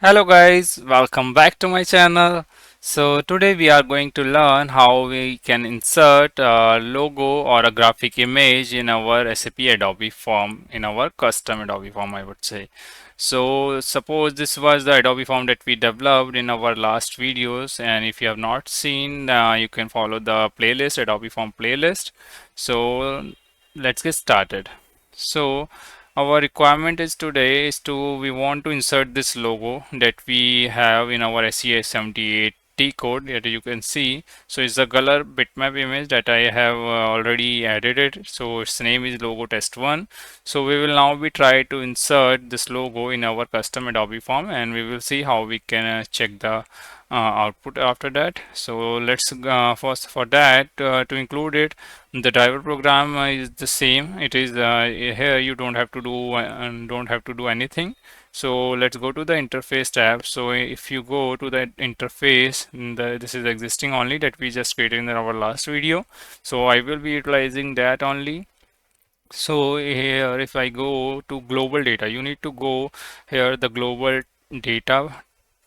Hello guys, welcome back to my channel. So today we are going to learn how we can insert a logo or a graphic image in our SAP Adobe form, in our custom Adobe form I would say. So suppose this was the Adobe form that we developed in our last videos, and if you have not seen, you can follow the playlist, Adobe form playlist. So let's get started. So our requirement is today is to we want to insert this logo that we have in our SEA 78 T code that you can see. So it's the color bitmap image that I have already added it. So its name is logo test 1. So we will now be try to insert this logo in our custom Adobe form, and we will see how we can check the output after that. So let's first for that to include it, the driver program is the same. It is here you don't have to do anything. So let's go to the interface tab. So if you go to the interface, this is existing only that we just created in our last video. So I will be utilizing that only. So here if I go to global data, you need to go here the global data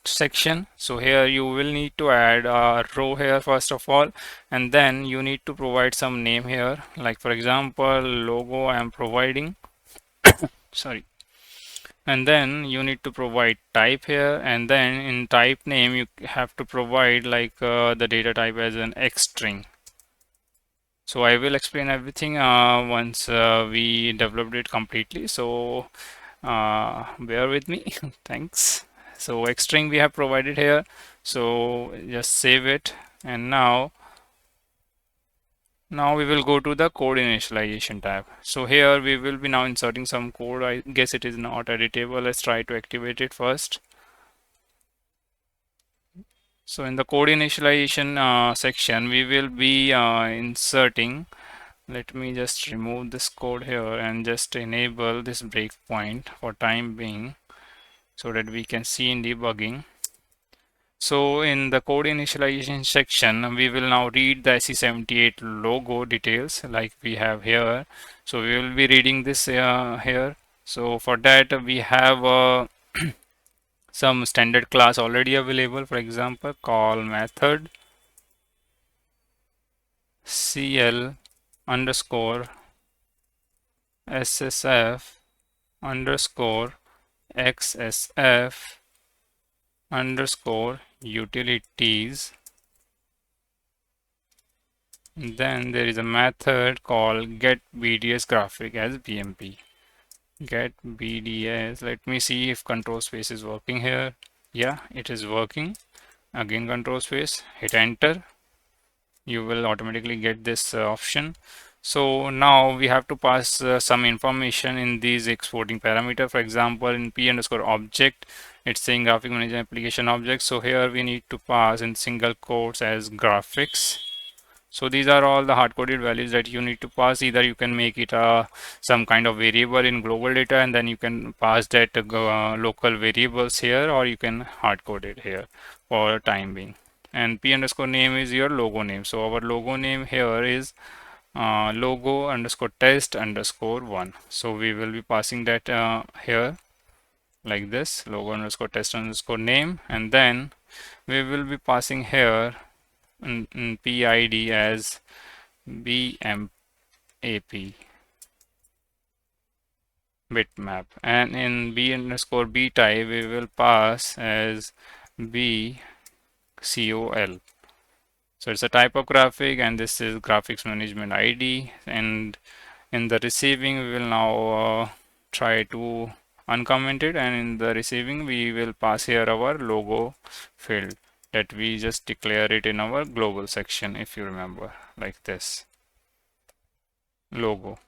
section. So here you will need to add a row here first of all, and then you need to provide some name here, like for example logo I am providing, sorry, and then you need to provide type here, and then in type name you have to provide like the data type as an X string. So I will explain everything once we developed it completely. So bear with me. Thanks. So X string we have provided here. So just save it. And now we will go to the code initialization tab. So here we will be now inserting some code. I guess it is not editable. Let's try to activate it first. So in the code initialization section, we will be inserting. Let me just remove this code here and just enable this breakpoint for time being so that we can see in debugging. So in the code initialization section, we will now read the SE78 logo details like we have here. So we will be reading this here. So for that we have some standard class already available. For example, call method cl underscore ssf underscore xsf underscore utilities. Then there is a method called get bds graphic as bmp. Get bds. Let me see if control space is working here. Yeah, it is working. Again control space, hit enter. You will automatically get this option. So now we have to pass some information in these exporting parameter. For example, in p underscore object, it's saying graphic manager application object. So here we need to pass in single quotes as graphics. So these are all the hard-coded values that you need to pass. Either you can make it some kind of variable in global data, and then you can pass that local variables here, or you can hard-code it here for time being. And p underscore name is your logo name. So our logo name here is logo underscore test underscore 1. So we will be passing that here like this, logo underscore test underscore name, and then we will be passing here in PID as BMAP bitmap, and in B underscore B type we will pass as BCOL. So it's a type of graphic, and this is graphics management ID. And in the receiving we will now try to uncomment it, and in the receiving we will pass here our logo field that we just declare it in our global section, if you remember, like this logo.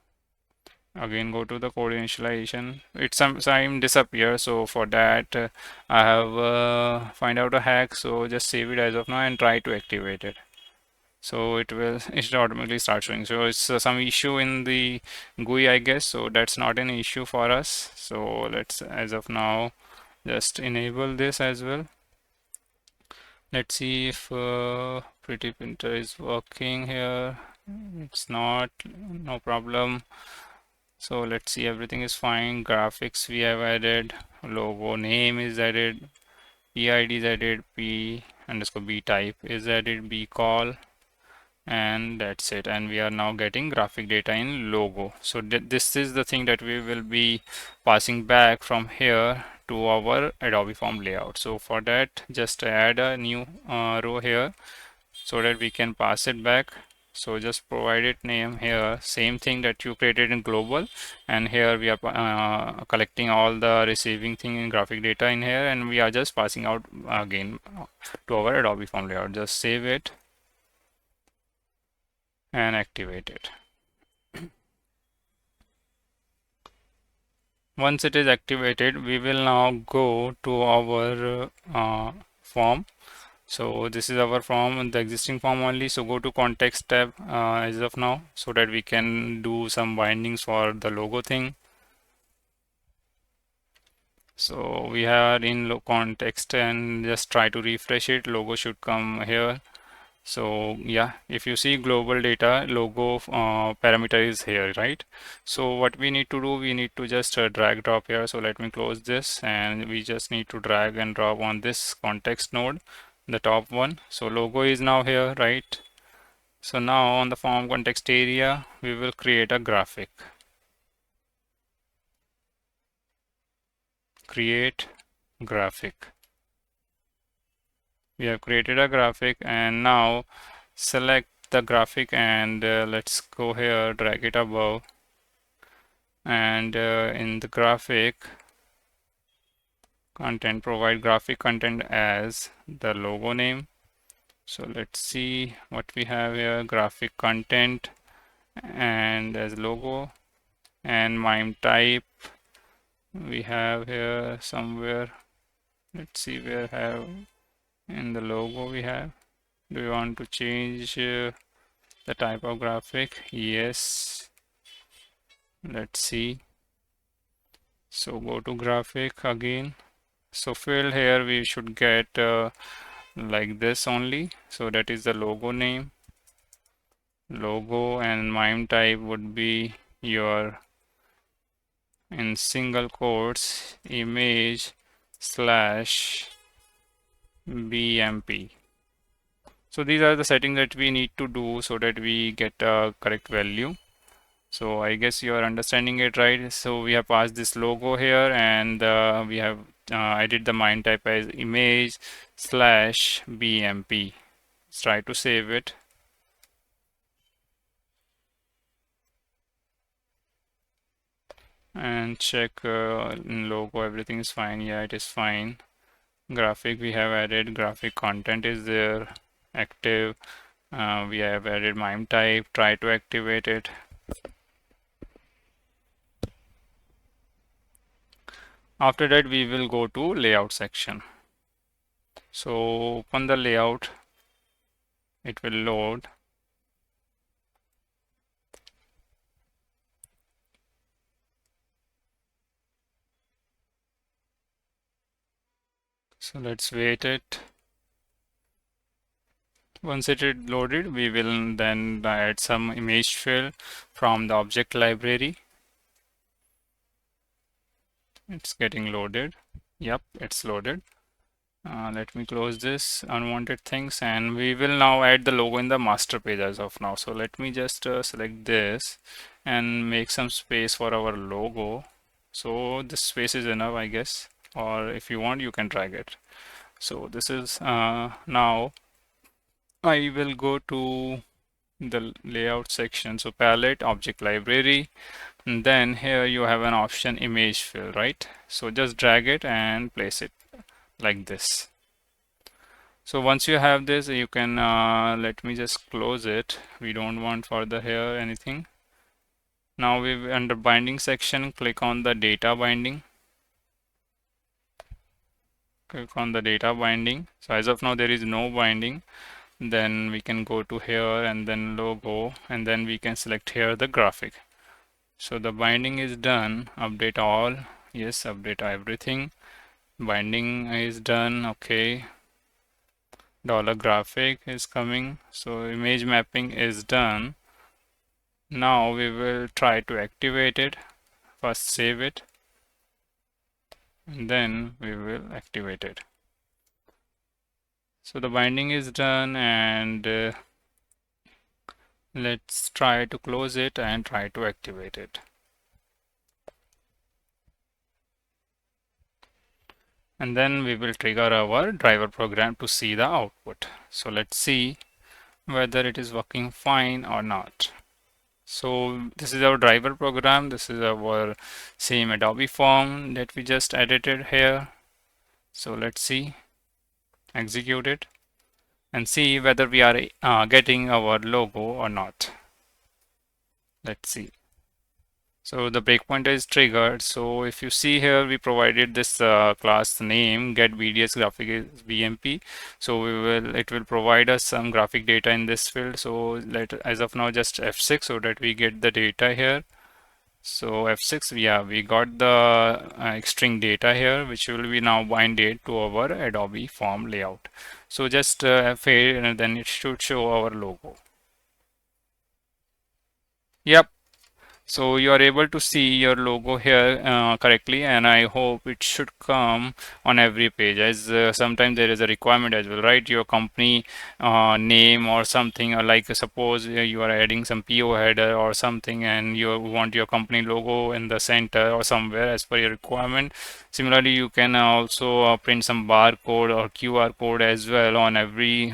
Again go to the code initialization. It sometimes disappear, so for that I have find out a hack. So just save it as of now and try to activate it. So it should automatically start showing. So it's some issue in the GUI I guess, so that's not an issue for us. So let's as of now just enable this as well. Let's see if pretty printer is working here. It's not, no problem. So let's see, everything is fine. Graphics we have added, logo name is added, PID is added, P underscore B type is added, B call, and that's it. And we are now getting graphic data in logo. So this is the thing that we will be passing back from here to our Adobe form layout. So for that, just add a new row here so that we can pass it back. So just provide it name here, same thing that you created in global, and here we are collecting all the receiving thing in graphic data in here, and we are just passing out again to our Adobe form layout. Just save it and activate it. Once it is activated, we will now go to our form. So this is our form, the existing form only. So go to context tab as of now, so that we can do some bindings for the logo thing. So we are in context, and just try to refresh it. Logo should come here. So yeah, if you see global data, logo parameter is here, right? So what we need to do, we need to just drag drop here. So let me close this, and we just need to drag and drop on this context node, the top one. So logo is now here, right? So now on the form context area, we will create a graphic. Create graphic. We have created a graphic, and now select the graphic, and let's go here, drag it above, and in the graphic content, provide graphic content as the logo name. So let's see what we have here, graphic content and as logo, and MIME type we have here somewhere. Let's see where have in the logo we have. Do you want to change the type of graphic? Yes. Let's see. So go to graphic again. So fill here we should get like this only. So that is the logo name. Logo, and MIME type would be your, in single quotes, image slash BMP. So these are the settings that we need to do so that we get a correct value. So I guess you are understanding it, right? So we have passed this logo here, and we have added the MIME type as image slash BMP. Let's try to save it. And check in logo, everything is fine. Yeah, it is fine. Graphic we have added, graphic content is there, active. We have added MIME type, try to activate it. After that, we will go to layout section. So open the layout, it will load. So let's wait it. Once it is loaded, we will then add some image fill from the object library. It's getting loaded. Yep, it's loaded. Let me close this unwanted things, and we will now add the logo in the master page as of now. So let me just select this and make some space for our logo. So this space is enough, I guess, or if you want, you can drag it. So this is now I will go to the layout section. So palette, object library, and then here you have an option image fill, right? So just drag it and place it like this. So once you have this, you can let me just close it. We don't want further here anything. Now we under binding section, click on the data binding. Click on the data binding. So as of now there is no binding. Then we can go to here and then logo, and then we can select here the graphic. So the binding is done. Update all. Yes, update everything. Binding is done. Okay. Dollar graphic is coming. So image mapping is done. Now we will try to activate it. First save it, and then we will activate it. So the binding is done, and let's try to close it and try to activate it. And then we will trigger our driver program to see the output. So let's see whether it is working fine or not. So this is our driver program. This is our same Adobe form that we just edited here. So let's see, execute it and see whether we are getting our logo or not. Let's see. So the breakpoint is triggered. So if you see here, we provided this class name get BDS graphic is BMP. So it will provide us some graphic data in this field. So as of now just F6 so that we get the data here. So F6, yeah, we got the string data here, which will be now binded to our Adobe form layout. So just F8 and then it should show our logo. Yep. So you are able to see your logo here correctly, and I hope it should come on every page, as sometimes there is a requirement as well, right? Your company name or something, or like suppose you are adding some PO header or something and you want your company logo in the center or somewhere as per your requirement. Similarly, you can also print some barcode or QR code as well on every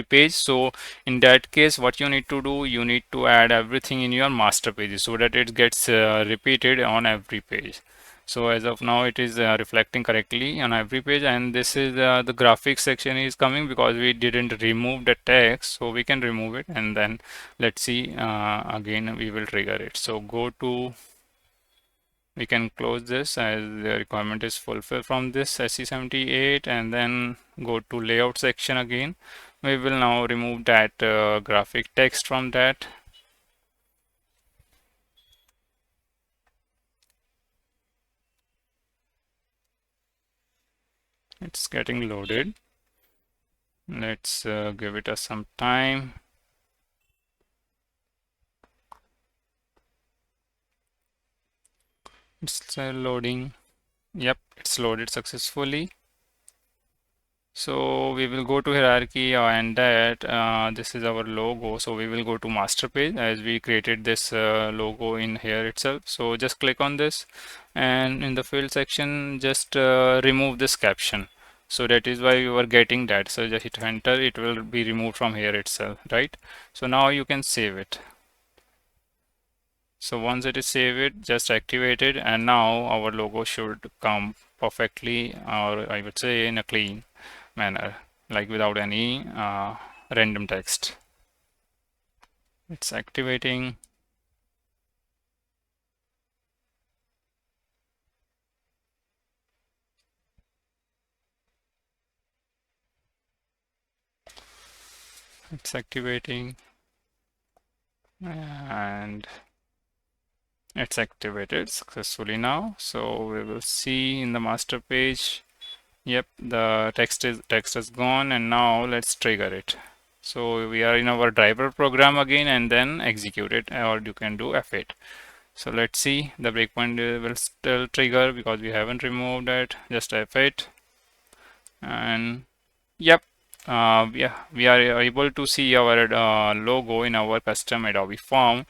page. So in that case, what you need to do, you need to add everything in your master pages so that it gets repeated on every page. So as of now it is reflecting correctly on every page, and this is the graphics section is coming because we didn't remove the text, so we can remove it. And then let's see, again we will trigger it. So go to, we can close this as the requirement is fulfilled from this SE78, and then go to layout section again. We will now remove that graphic text from that. It's getting loaded. Let's give it some time. It's loading. Yep, it's loaded successfully. So we will go to hierarchy, and that this is our logo. So we will go to master page as we created this logo in here itself. So just click on this, and in the field section just remove this caption. So that is why we were getting that. So just hit enter, it will be removed from here itself, right? So now you can save it. So once it is saved, just activate it, and now our logo should come perfectly, or I would say in a clean manner, like without any random text. It's activating. It's activating, and it's activated successfully now. So we will see in the master page. Yep, the text is gone, and now let's trigger it. So we are in our driver program again, and then execute it, or you can do F8. So let's see, the breakpoint will still trigger because we haven't removed it. Just F8, and yep, we are able to see our logo in our custom Adobe form.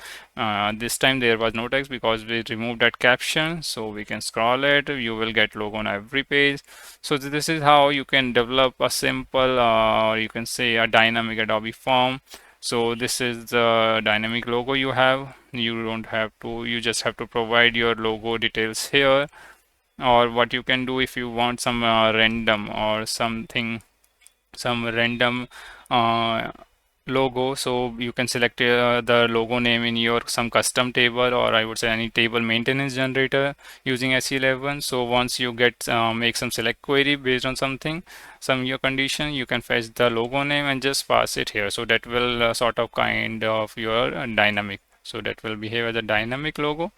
This time there was no text because we removed that caption, so we can scroll it. You will get logo on every page. So this is how you can develop a simple, or you can say a dynamic Adobe form. So this is the dynamic logo you have. You don't have to, you just have to provide your logo details here. Or what you can do, if you want some random or something, some random uh, logo, so you can select the logo name in your some custom table, or I would say any table maintenance generator using SE11. So once you get make some select query based on something, some your condition, you can fetch the logo name and just pass it here. So that will sort of kind of your dynamic, so that will behave as a dynamic logo.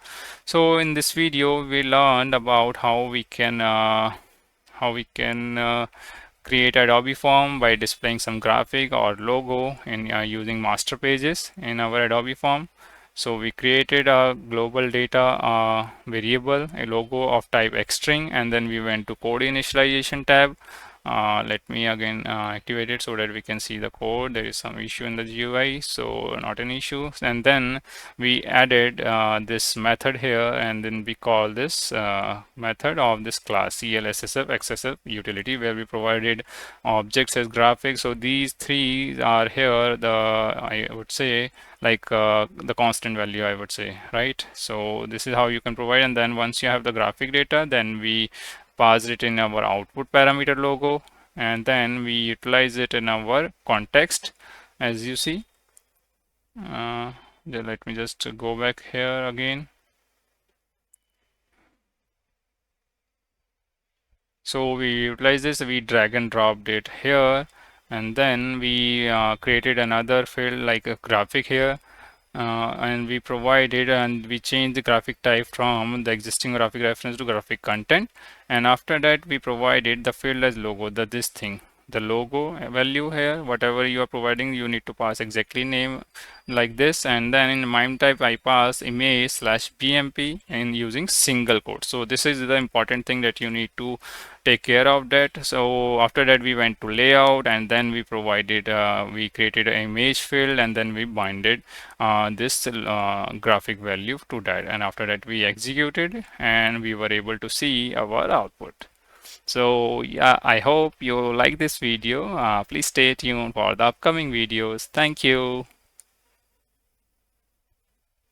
So in this video we learned about how we can create Adobe form by displaying some graphic or logo in using master pages in our Adobe form. So we created a global data variable, a logo of type string, and then we went to code initialization tab. Let me again activate it so that we can see the code. There is some issue in the GUI, so not an issue. And then we added this method here, and then we call this method of this class CLSSF XSF utility, where we provided objects as graphics. So these three are here, the I would say like the constant value, I would say, right? So this is how you can provide. And then once you have the graphic data, then we pass it in our output parameter logo, and then we utilize it in our context, as you see. Then let me just go back here again. So we utilize this, we drag and dropped it here, and then we created another field like a graphic here, and we provided and we changed the graphic type from the existing graphic reference to graphic content. And after that we provided the field as logo, this thing, the logo value here, whatever you are providing, you need to pass exactly name like this. And then in MIME type I pass image slash BMP and using single quote. So this is the important thing that you need to take care of that. So after that we went to layout, and then we provided we created an image field, and then we binded this graphic value to that. And after that we executed, and we were able to see our output. So yeah, I hope you like this video. Please stay tuned for the upcoming videos. Thank you.